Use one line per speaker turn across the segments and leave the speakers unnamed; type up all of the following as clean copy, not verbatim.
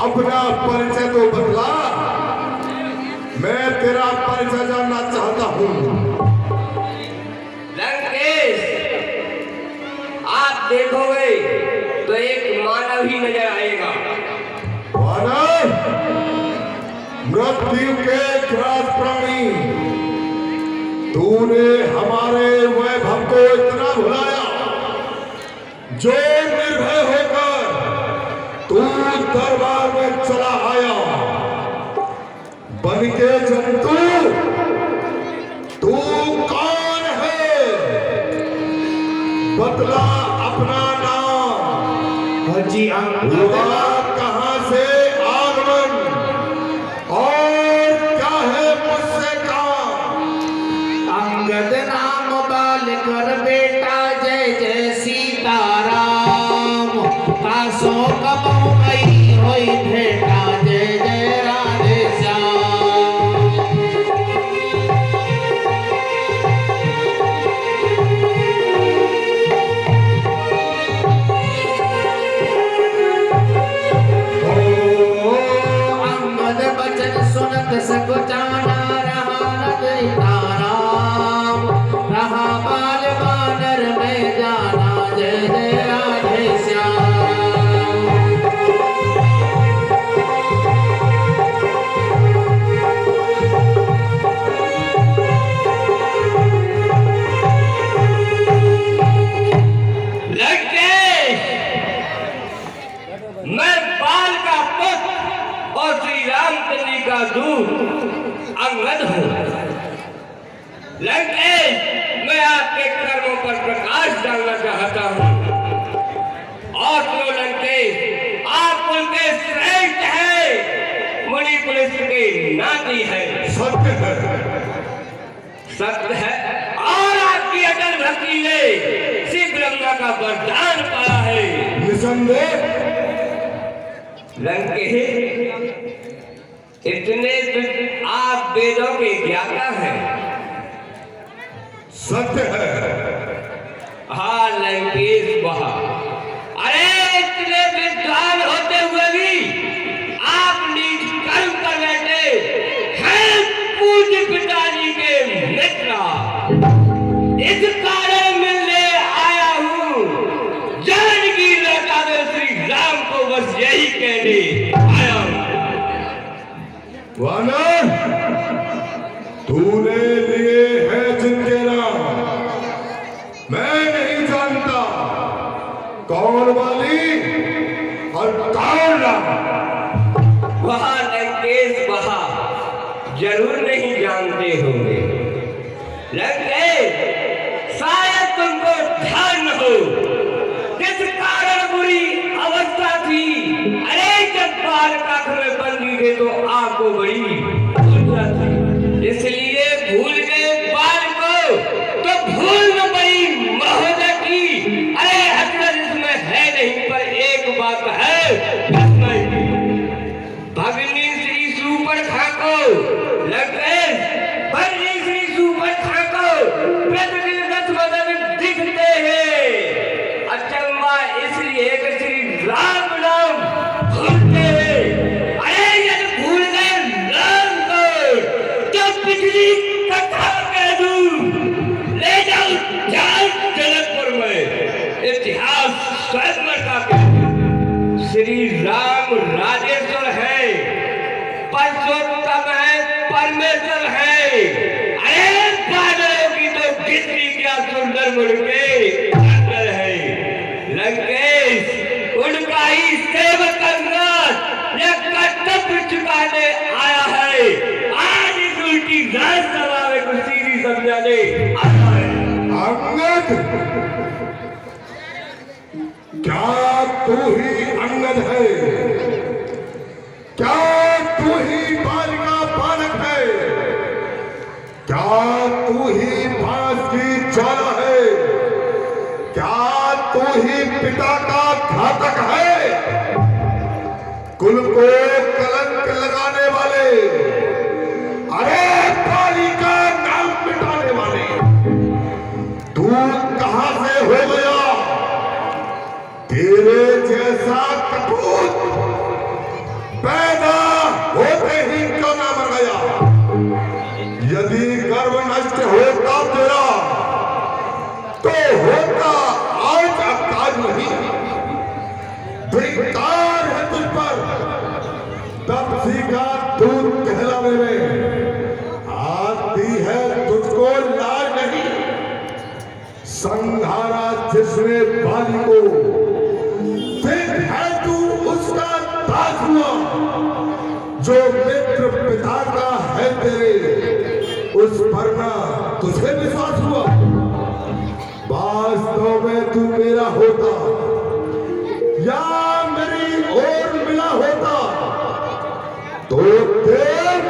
अपना परिचय तो बदला। मैं तेरा परिचय जानना चाहता हूँ।
लंकेश, आप देखोगे तो एक मानव ही नजर आएगा।
मानव? मृत्यु के ग्रास प्राणी, तूने हमारे वैभव को इतना भुलाया जो निर्भय होकर तू दरबार में चला आया। बन के जंतु, तू कौन है? बदला अपना नाम।
जी
हुआ कहां से आगमन और क्या है मुझसे काम?
अंगद नाम बालकर बेटा जय जय सीताराम। कासो कबहु मई होई भेटा जय जय राधे श्याम। अंगद बचन सुनत सको जाना रहा नदरी ताराम। रहा बाल बानर में जाना जय जय राधे श्याम।
लंकेश, मैं बाल का पुत्र और श्री रामचंद्र जी का दूत अंगद हूँ। लंकेश, मैं आपके कर्मों पर प्रकाश डालना चाहता हूँ। और तो लंकेश, आप उनके श्रेष्ठ हैं, मुनि पुलिस के नाती है।
सत्य है।
सत्य है। और आपकी अटल भक्ति ने श्री ब्रह्मा का वरदान पाया है।
निसंदेह
लंकेश, इतने आप वेदों के ज्ञाता हैं।
सत्य है।
हाँ लंकेश वहा, अरे इतने विद्वान होते हुए भी आप नीच कर्म कर बैठे हैं। पूज्य पिताजी के मित्र, इस कारण मिलने आया हूँ। जानकी लौटा दो श्री राम को, बस यही कहने आया हूँ।
वानर, तूने लिए हैं जिनके नाम मैं नहीं जानता, कौन वाली और कौन राम?
वहां लंकेश वहां जरूर नहीं जानते होंगे। लंकेश, शायद तुमको ध्यान न हो किस कारण बुरी अवस्था थी। अरे जब बाल काख में बंदी थे तो आपको बड़ी लज्जा थी, इसलिए भूल गए बाल को, तो भूल न पड़ी महोदय की। अरे हसरत इसमें है नहीं, पर एक बात है इसमें की। भगनी श्री सुपर खाको लंकेश, भगनी श्री सुपर खाको प्रतिदिन 10 बदन दिखते हैं। अचंबा इसलिए कि श्री राम नाम भूलते हैं। अरे यदि भूल गए राम को, तो पिछली कथा कह दूं। ले जाओ जान जनकपुर में, इतिहास स्वयं का कहते। श्री राम राजेश्वर है, परसोत्तम है, परमेश्वर है। अरे बादलों की तो गिनती क्या सुंदर मुड़के अंदर है। लंकेश, उनका ही सेवा करना यह कर्तव्य चुकाने आया है। आज इस उल्टी राजसभा में कुछ सीधी समझाने आया है।
अंगद, क्या तू ही अंगद है? क्या तू ही बाल का बालक है? क्या तू ही बांस की ज्वाला है? क्या तू ही पिता का घातक है? कुल को कलंक लगाने वाले, अरे बाली का नाम मिटाने वाले, तू कहां से हो गया? तेरे जैसा कपूत अपने बाली को, फिर है तू उसका दास हुआ। जो मित्र पिता का है तेरे, उस पर ना तुझे विश्वास हुआ। वास्तव में तू मेरा होता या मेरी ओर मिला होता, तो देख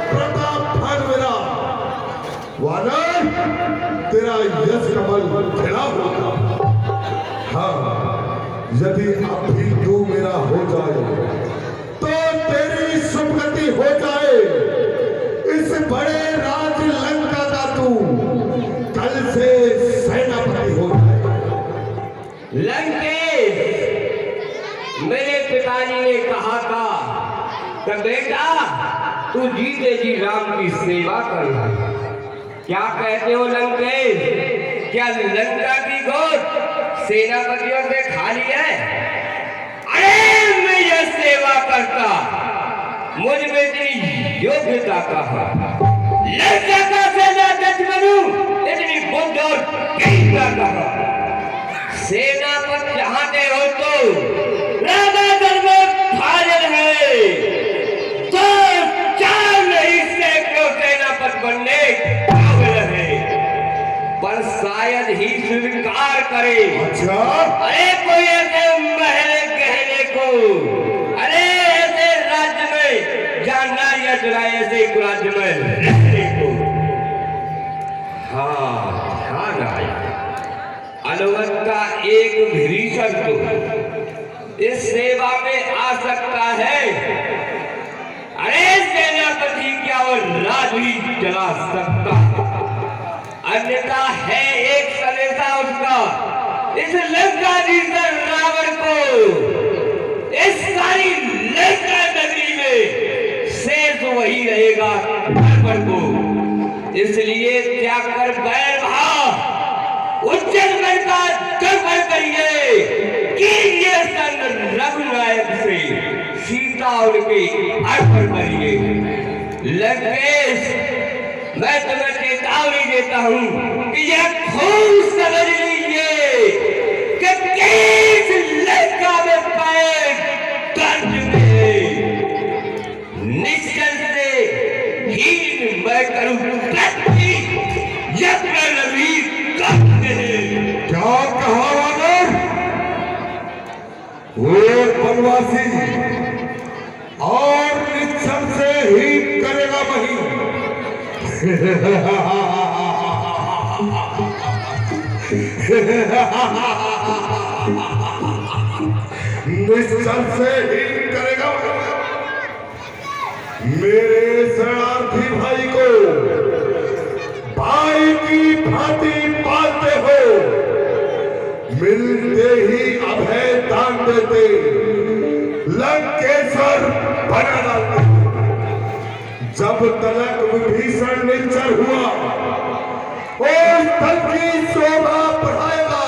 प्रताप फल मेरा, वानर तेरा यश कमल खिला होता। हाँ, यदि अभी तू मेरा हो जाए तो तेरी सुगति हो जाए। इस बड़े राज लंका का तू कल से सेनापति हो जाए।
लंकेश, मेरे पिताजी ने कहा था कि बेटा तू जीते जी राम की सेवा करना। क्या कहते हो लंकेश? क्या लंका की गोद सेनापतियों से खाली है? अरे मैं यह सेवा करता, मुझ में इतनी योग्यता का है। लंका का सेनापति बनूं, इतनी बुद्धि और वीरता का है। सेनापति चाहते हो तो रामागढ़ में फाजिल है, तो चार नहीं सैकड़ों सेनापति बनने काबिल है, पर शायद ही स्वीकार करे।
अच्छा,
अरे कोई ऐसे महल कहने को, अरे ऐसे राज्य में जानना या चला ऐसे राज्य में रहने को। हाँ, ध्यान आया। अनुमत का एक भीषण तो इस सेवा में आ सकता है। अरे सेनापति क्या वो राज ही चला सकता है, अन्यथा है एक संदेशा उसका इस लंकाधीश्वर रावण को। इस सारी लंका नगरी में शेष वही रहेगा रावण को। इसलिए त्याग कर बैर भाव उज्जैन में का दर्शन करिए कि ये सन रघुनायक से सीता उनके अर्पण करिए। लंकेश, मैं तुम्हें चेतावनी देता हूं कि यह खूब समझ लीजिए कि किस लंका में पैर दर्ज में निश्चल से हीन मैं करूं प्रति यज्ञ नवीन करते हैं।
क्या कहा वानर? वो वनवासी और निश्चल से ही करेगा वही। निश्चल से ही करेगा वही। मेरे शरणार्थी भाई को भाई की भांति पालते हो, मिलते ही अभय दान देते, लंकेश्वर बना डालते। जब तलक विभीषण निश्चल हुआ, और तल की शोभा बढ़ाएगा।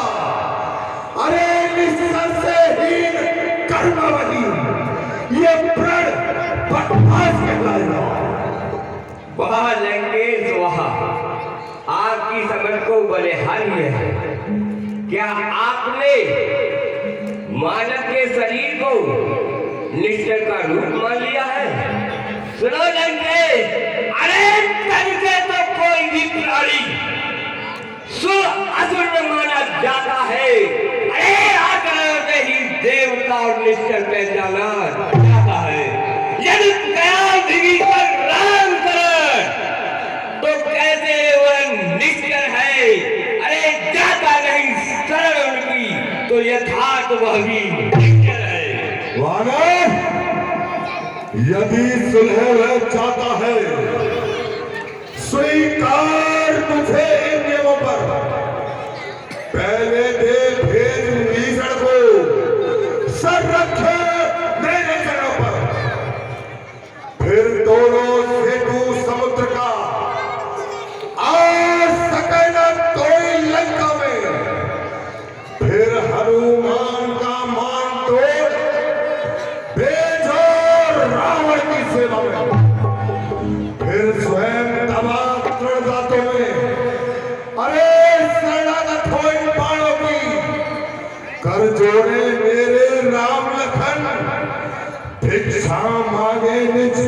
अरे निश्चल से हीन करना वही, ये प्रण बदमाश कहलाएगा।
वहाँ लंकेश, वहाँ आपकी समझ को बलिहारी है। क्या आपने मानव के शरीर को निश्चल का रूप मान लिया है? सुनो लंकेश, अरे तन से तो कोई भी प्राणी सुर असुर में माना जाता है। अरे आकर से ही देवता और निश्चल पहचाना जाता है। यदि गया विभीषण राम शरण, तो कैसे वह निश्चल है? अरे जाता नहीं शरण उनकी, तो यथार्थ वह भी निश्चल है।
वानर, यदि सुलह वह चाहता है, स्वीकार तुझे इन नियमों पर। पहले दे भेज विभीषण को, सर रखे मेरे चरणों पर। फिर दोनों सेतु समुद्र का आ सके न कोई लंका में। फिर हनुमान का मान तोड़ भेजो रावण की सेवा में। फिर स्वयं तबाह तृणदातों में, अरे शरणागत खंड भिक्षा मांगे निज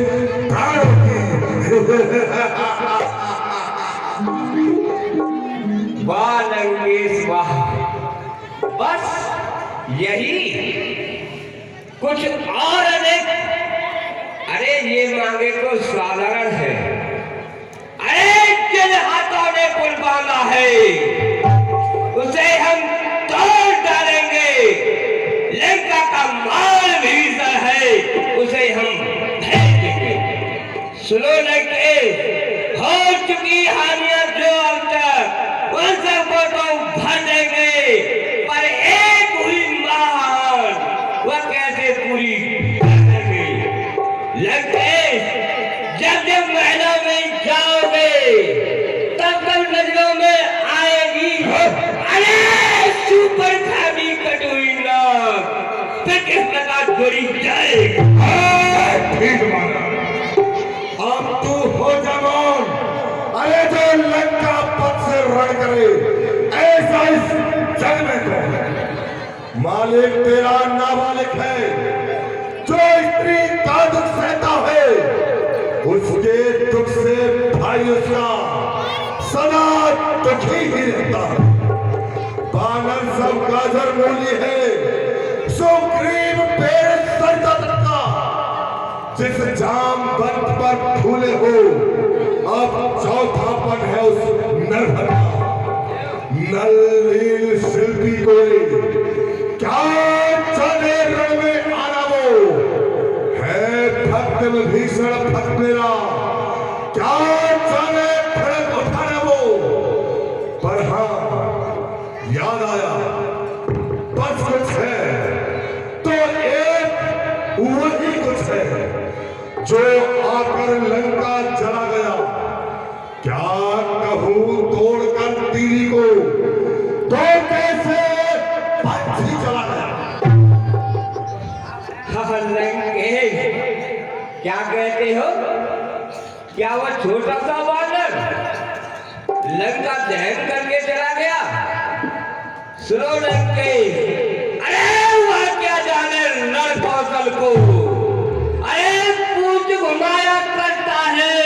प्राणों की।
वाह लंकेश वाह, बस यही कुछ और अधिक। अरे ये मांगे तो साधारण है, अरे जिन हाथों ने पुल बांधा है उसे हम तोड़ डालेंगे, लंका का माल भी है उसे हम भेज देंगे। सुनो लंकेश, हो चुकी हानियां जो अब तक उन सबको तो भर देंगे, पर एक हुई महान वह कैसे पूरी कर देंगे। लंकेश, जब जब महलों में जाओगे तब तब नजरों में आएगी अरे सुपर खानी कटोरी नाक, फिर किस प्रकार जोड़ी जाएगी।
ठीक माना, अब तू हो जवान, अरे जो लंका पथ से रण करे ऐसा इस जग में कौन है? मालिक तेरा नाबालिग है, जो स्त्री का दुख सहता है उसके दुख से भाई उसका सदा दुखी ही रहता है। बानर सब गाजर मूली है, सुग्रीव पेड़ सरता का, जिस जाम बंत पर फूले हो अब चौथापन है उस नरभर का। नल नील शिल्पी कोई क्या चले रण में आना, वो है भक्त भीषण भक्त मेरा, क्या चले खड़क उठाना वो। पर हाँ याद आया, बस कुछ है तो एक वही कुछ है जो आकर लंका चला गया। क्या कहूं तोड़कर तीरी को, तो कैसे पंछी चला गया।
हाँ लंकेश, क्या कहते हो? क्या वह छोटा सा बानर लंका दहन करके चला गया? सुनो लंकेश, अरे वह क्या जाने रण कौशल को, अरे पूछ घुमाया करता है,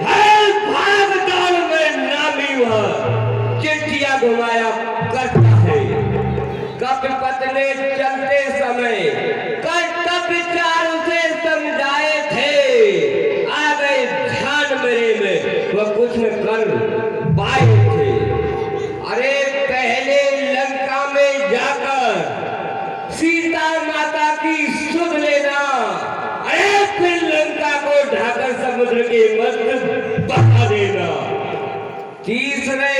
हर भाग दौड़ में नामी वह चिट्ठियां घुमाया करता है। कपिपत ने चलते समय कर्तव्य विचार उसे समझाए थे, आ गए ध्यान मेरे में वह कुछ न कर पाए थे। अरे पहले लंका में जाकर सीता माता की सुध लेना, अरे फिर लंका को ढाकर समुद्र के मध्य बहा देना। तीसरे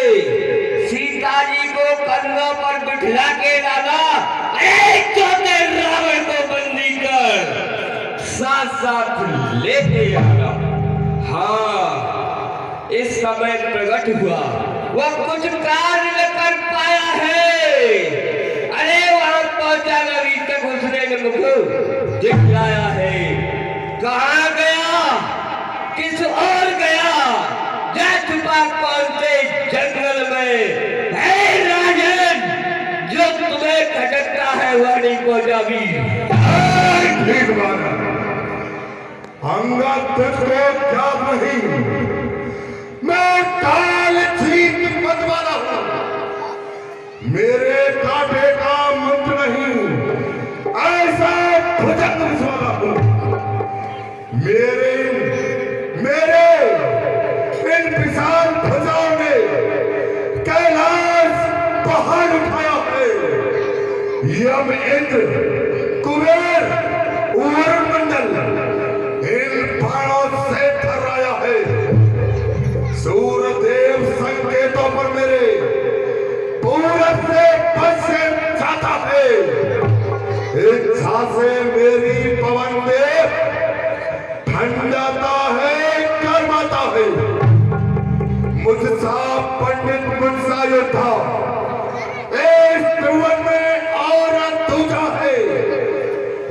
सीता जी को कंधों पर बिठा के लाना, अरे चौथे रावण को बंदी कर साथ साथ लेके आना। हाँ, इस समय प्रकट हुआ वह कुछ कार्य न कर पाया है। अरे वहां पहुंचा अभी तक उसने न मुझको दिखलाया है। कहाँ गया, किस और गया, जा छुपा कौन से जंगल में है राजन, जो तुम्हें खटकता है वह नहीं पहुंचा भी।
ठीक बात, अंगद तुझको क्या नहीं, मैं काल जीत मत वाला हूं, मेरे कांटे का मंत्र नहीं, ऐसा भुजंग वाला हूं। मेरे इन विशाल भुजाओं ने कैलाश पहाड़ उठाया है, यम इंद्र कुबेर वरुण मंडल इन बाणों से थर्राया है। सूर्यदेव संकेतों पर मेरे पूरब से पश्चिम जाता है, इच्छा से मेरी पवन देव ठंडाता है गर्माता है। मुझसा पंडित मुझसा योद्धा इस त्रिभुवन में और दूजा है,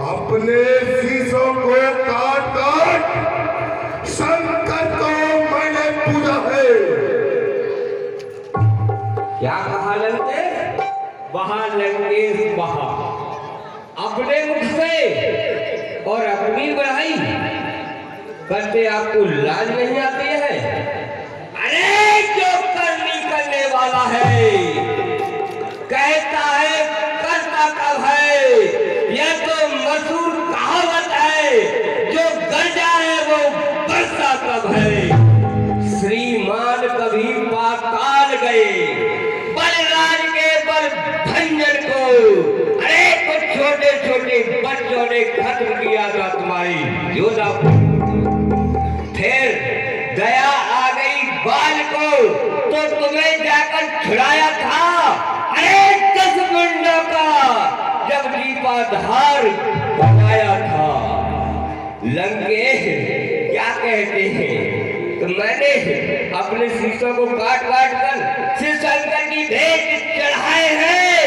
अपने शीशों को काट काट शंकर को मैंने पूजा है।
क्या कहा लंकेश? वहां लंकेश वहां, अब अपने मुख से और अपनी बढ़ाई करते आपको लाज नहीं आती है? अरे जो करने वाला है कहता है करता कब है, यह तो मशहूर कहावत है, जो गरजा है वो बरसा कब है। श्रीमान कभी पाताल गए बलराज के बल भंजन को, अरे कुछ छोटे छोटे बच्चों ने खत्म किया था तुम्हारी योद्धा, फिर दया आ गई बाल को तो तुम्हें जाकर छुड़ाया था। अरे 10 गुंडों का जब दीपाधार बनाया था। लंके क्या कहते हैं, तो मैंने अपने शीशों को काट काट कर श्री शंकर की भेंट चढ़ाए हैं।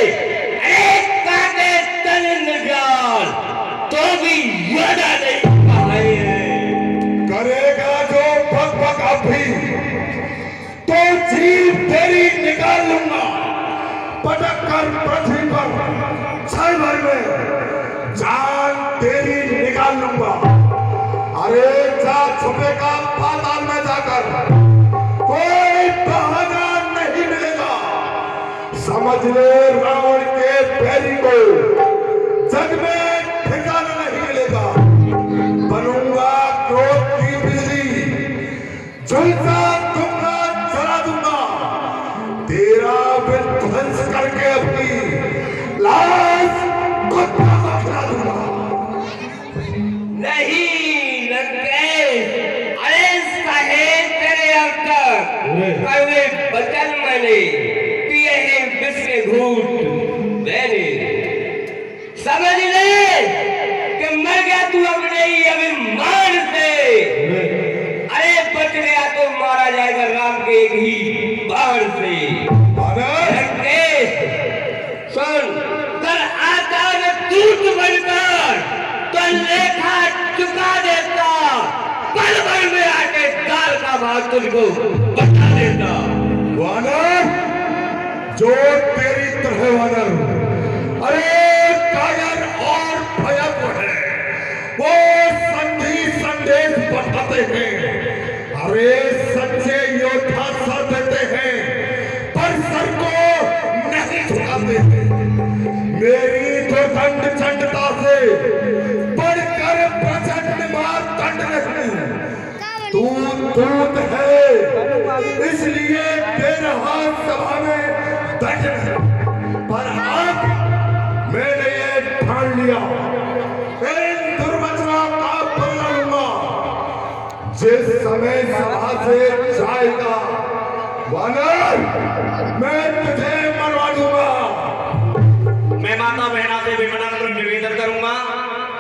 अरे काटे तन जाल तो भी योद्धा नहीं पाए हैं।
करेगा जो भग भग अब भी तो जीभ तेरी निकाल लूंगा, पटक कर पृथ्वी पर क्षण भर में जान तेरी निकाल लूंगा। अरे जा छुपेगा पाताल में जाकर, कोई बहाना नहीं मिलेगा। समझ ले रावण के पैरी को जग में ठिकाना नहीं मिलेगा। बनूंगा क्रोध की बिजली, झुलसा दूंगा जला दूंगा, तेरा विध्वंस करके अपनी लाश कुत्ता को खिला दूंगा।
नहीं अरे सहे तेरे अब तक कड़वे बचन मैंने पिए हैं विष के घूंट मैंने, समझ ले कि मर गया तू अपने ही अभिमान से। अरे बच गया तो मारा जाएगा राम के एक ही बाण से। सुन कर आता न दूत बनकर तो लेखा चुका देता, पल भर में आके दाल का भाग तुझको बता देता।
वानर जो तेरी तरह वानर, अरे कायर और भयावह है, वो संधि संदेश बताते हैं। अरे सच्चे योद्धा सर देते हैं पर सर को नहीं झुकाते हैं। मेरी तो दंड चंडता से बढ़कर प्रचंड मार दंड नहीं, तू दूत है इसलिए तेरा हाथ सभा में दंड नहीं। पर अब मैंने ये ठान लिया, इन दुर्वचनों का बदला लूंगा। जिस समय सभा से जाएगा वानर, मैं तुझे मरवा दूंगा।
मैं माता बहना से विनम्र निवेदन करूंगा,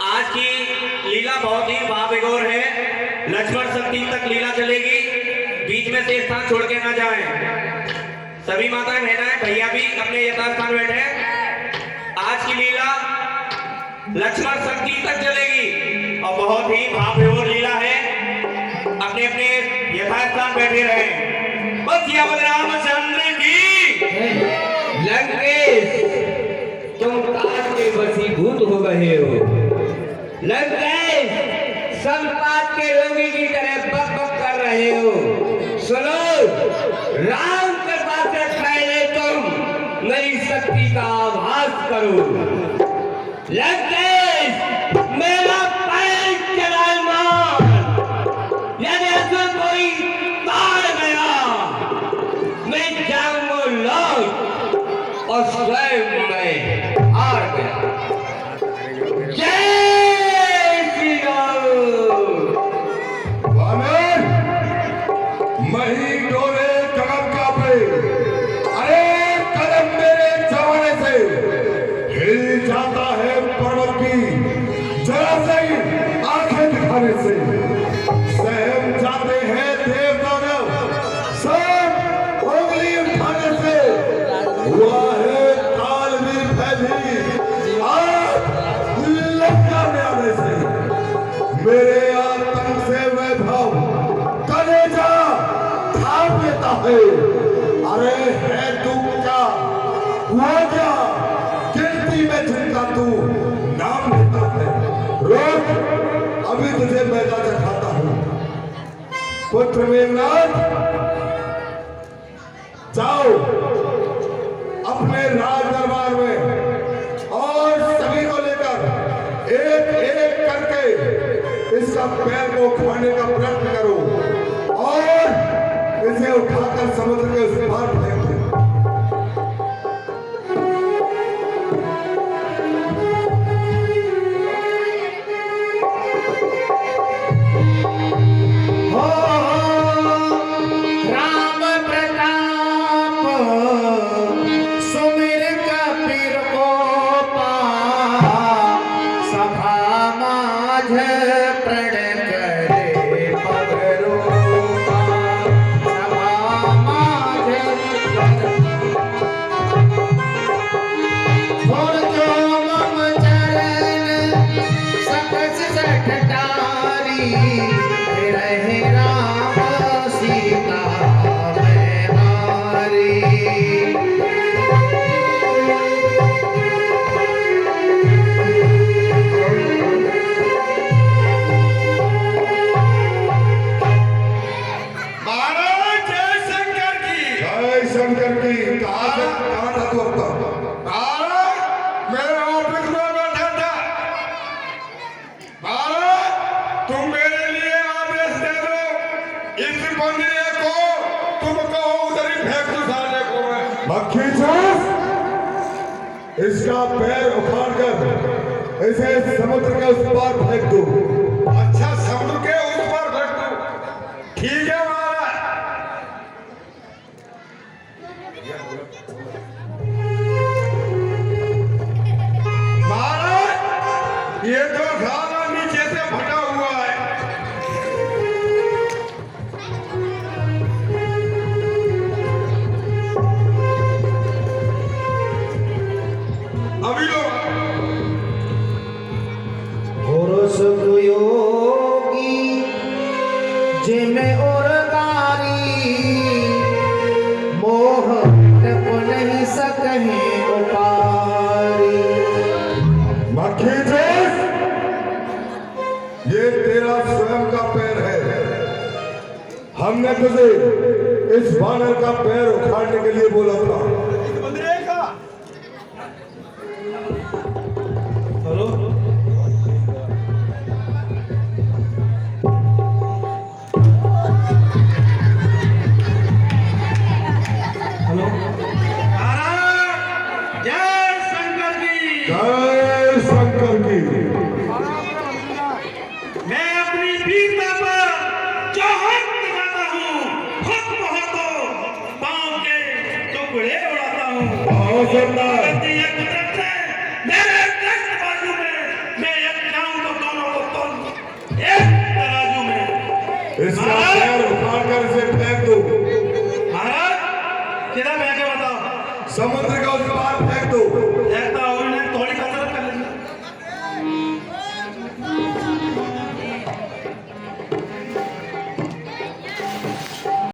आज की लीला बहुत ही भावविभोर है। लक्ष्मण शक्ति तक लीला चलेगी, बीच में से स्थान छोड़ के ना जाएं। सभी माताएं बहनाएं भैया भी अपने यथास्थान बैठे। आज की लीला लक्ष्मण शक्ति तक चलेगी और बहुत ही भावविभोर लीला है। अपने अपने यथास्थान बैठे रहे। बस या रामचंद्र की।
लंकेश तुम काल के वशीभूत हो गए हो। लंकेश संपात के रोगी की तरह बक बक कर रहे हो। सुनो, राम कृपा से पहले तुम मेरी शक्ति का आभास करो। लंकेश मेरा पैर चलाल मार, यदि ऐसा कोई ताड़ गया मैं जाऊंगा लौट और स्वयं मैं हार गया। जय श्री राम।
वानर मही डोले गगन कांपे, अरे कदम मेरे जमाने से हिल जाता है पर्वत की जरा से आंखें दिखाने से। सहम जाते हैं देवदानव सब उंगली उठाने से। हुआ है काल भी फैली आग लंका में आने से। मेरे आतंक से वैभव कलेजा थाम लेता है। अरे है तू क्या, हुआ क्या गिनती में जिनका तू नाम तुझे मैदा चखाता हूं। पुत्र मेघनाथ, जाओ अपने राज दरबार में और सभी को लेकर एक एक करके इसका पैर को उखाड़ने का प्रयत्न करो और इसे उठाकर समुद्र के उस पार फेंक दो।
राम प्रताप सुमिर कपीर को सभा माझ प्रण करे पगरो सभा माझ और जो मम चरण सकस सठटारी रहे राम सीता में हारी।
महाराज जय शंकर की। जय शंकर की। कहाँ था तू अब तक? महाराज मैं ऑफिस में बैठा था। महाराज तुम मेरे लिए आदेश दे दो, इस बंदे को तुम कहो उधर ही फेंक दो साले को। मैं मक्खी चूस, इसका पैर उखाड़ कर इसे समुद्र के उस पार फेंक दो। अच्छा, समुद्र के उस पार फेंक दो। ठीक है महाराज। महाराज ये तो खाना नीचे से फटा हुआ है। अभी लो।
पुरुष योगी जिमें उर्गारी मोह टप नहीं सकहे उपारी।
मक्खी चूस, ये तेरा स्वयं का पैर है। हमने तुझे इस बानर का पैर उखाड़ने के लिए बोला था।
हेलो हेलो
जय शंकर की।
जय शंकर की।
मैं अपनी वीरता पर जो हक दिखाता हूँ, हक हो तो पाँव के टुकड़े उड़ाता हूँ।
बहुत सुंदर।
ये कुदरत है, मेरे दस बाजू में मैं एक जाऊँ तो दोनों को तोड़ दूँ। एक तराजू में
इसका पैर उखाड़ कर इसे फेंक दो।
महाराज किधर फेंके